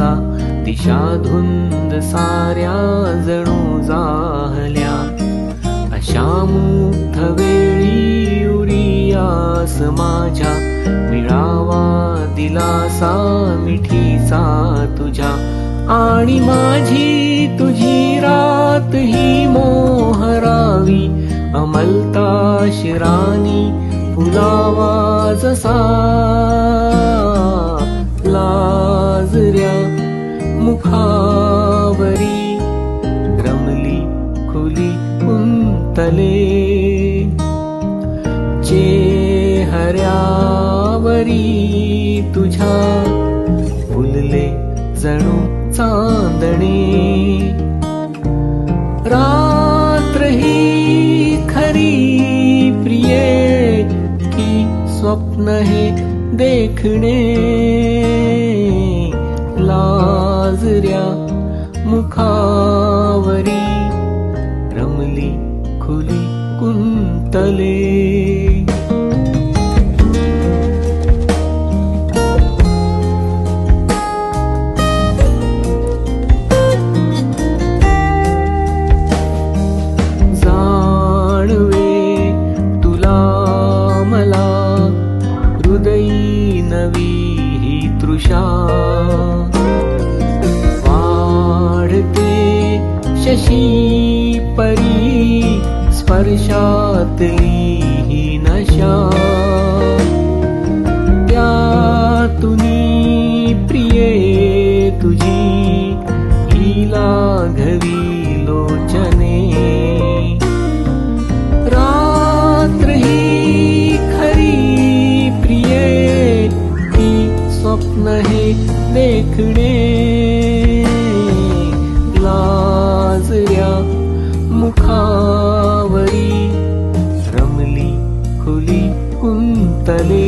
आता दिशा धुंद साऱ्या जणू जाहल्या. अशा मुग्ध वेळी उरियास माझ्या मिळावा दिलासा मिठीचा तुझ्या. आणि माझी तुझी रात ही मोहरावी अमलता शिरानी फुलावा जसा. लाजऱ्या मुखावरी रमली खुली कुंतले. चेहऱ्यावरी तुझ्या फुलले जणू चांदणे. रात्र ही खरी प्रिये की स्वप्न हे देखणे. लाजऱ्या मुखावरी रमली खुली कुंतले. वाढते शशी परी स्पर्शातली ही नशा. त्यातुनी प्रिये तुझी ही लाघवी लोचने. रात्र ही खरी प्रिये की स्वप्न हे देखणे. लाजऱ्या मुखावरी रमली खुली कुंतले.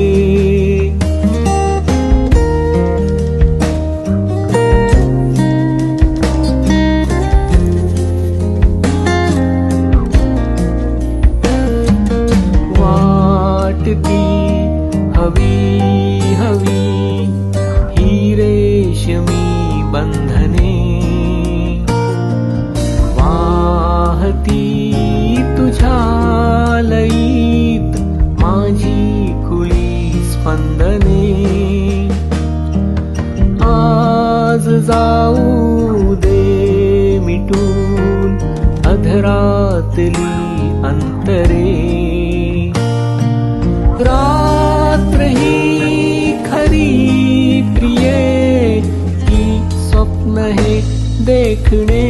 वाटती हवी हवी ही रेशमी बंधने. वाहती तुझ्या लयीत माझी खुली स्पंदने. आज जाऊ दे मिटून अधरातली अंतरे. रात्र ही खरी प्रिये की स्वप्न हे देखणे.